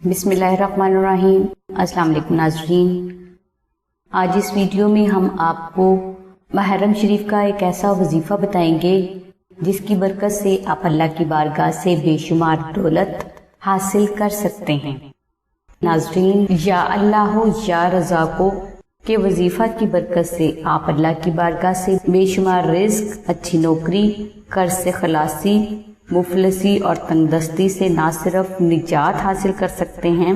بسم اللہ الرحمن الرحیم۔ السلام علیکم ناظرین، آج اس ویڈیو میں ہم آپ کو محرم شریف کا ایک ایسا وظیفہ بتائیں گے جس کی برکت سے آپ اللہ کی بارگاہ سے بے شمار دولت حاصل کر سکتے ہیں۔ ناظرین، یا اللہ ہو یا رزاقو کے وظیفہ کی برکت سے آپ اللہ کی بارگاہ سے بے شمار رزق، اچھی نوکری، قرض سے خلاصی، مفلسی اور تنگدستی سے نہ صرف نجات حاصل کر سکتے ہیں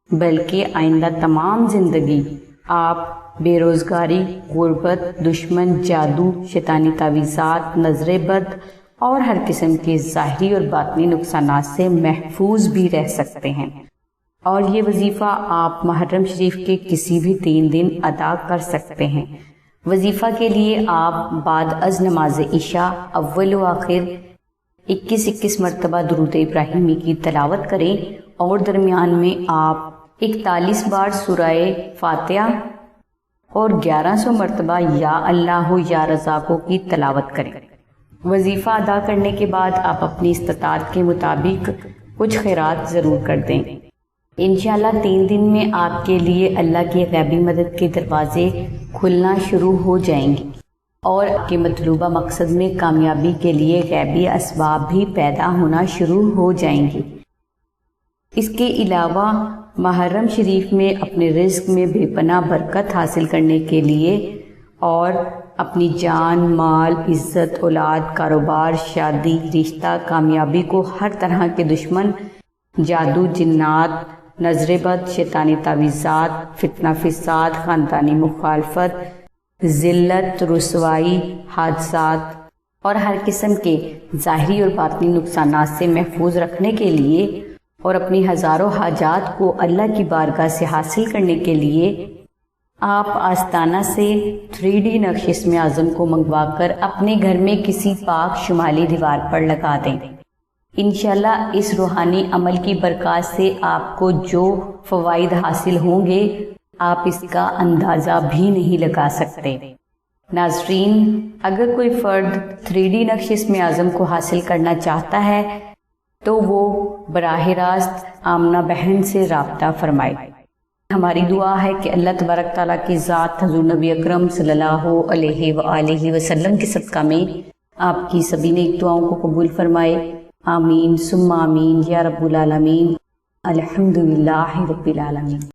بلکہ آئندہ تمام زندگی آپ بے روزگاری، غربت، دشمن، جادو، شیطانی تعویذات، نظر بد اور ہر قسم کے ظاہری اور باطنی نقصانات سے محفوظ بھی رہ سکتے ہیں۔ اور یہ وظیفہ آپ محرم شریف کے کسی بھی 3 دن ادا کر سکتے ہیں۔ وظیفہ کے لیے آپ بعد از نماز عشاء اول و آخر 21 مرتبہ درود ابراہیمی کی تلاوت کریں اور درمیان میں آپ 41 بار سورہ فاتحہ اور 1100 مرتبہ یا اللہ ہو یا رزاقو کی تلاوت کریں۔ وظیفہ ادا کرنے کے بعد آپ اپنی استطاعت کے مطابق کچھ خیرات ضرور کر دیں۔ انشاءاللہ 3 دن میں آپ کے لیے اللہ کی غیبی مدد کے دروازے کھلنا شروع ہو جائیں گے اور آپ کے مطلوبہ مقصد میں کامیابی کے لیے غیبی اسباب بھی پیدا ہونا شروع ہو جائیں گے۔ اس کے علاوہ محرم شریف میں اپنے رزق میں بے پناہ برکت حاصل کرنے کے لیے اور اپنی جان، مال، عزت، اولاد، کاروبار، شادی، رشتہ، کامیابی کو ہر طرح کے دشمن، جادو، جنات، نظر بد، شیطانی تعویذات، فتنہ فساد، خاندانی مخالفت، ذلت، رسوائی، حادثات اور ہر قسم کے ظاہری اور باطنی نقصانات سے محفوظ رکھنے کے لیے اور اپنی ہزاروں حاجات کو اللہ کی بارگاہ سے حاصل کرنے کے لیے آپ آستانہ سے 3D نقش اسم اعظم کو منگوا کر اپنے گھر میں کسی پاک شمالی دیوار پر لگا دیں۔ انشاءاللہ اس روحانی عمل کی برکات سے آپ کو جو فوائد حاصل ہوں گے آپ اس کا اندازہ بھی نہیں لگا سکتے۔ ناظرین، اگر کوئی فرد 3D نقش اسم اعظم کو حاصل کرنا چاہتا ہے تو وہ براہ راست آمنہ بہن سے رابطہ فرمائے۔ ہماری دعا ہے کہ اللہ تبارک تعالیٰ کی ذات حضور نبی اکرم صلی اللہ علیہ وآلہ وسلم کے صدقہ میں آپ کی سبھی نیک دعاؤں کو قبول فرمائے۔ آمین ثم آمین یا رب العالمین۔ الحمدللہ رب العالمین۔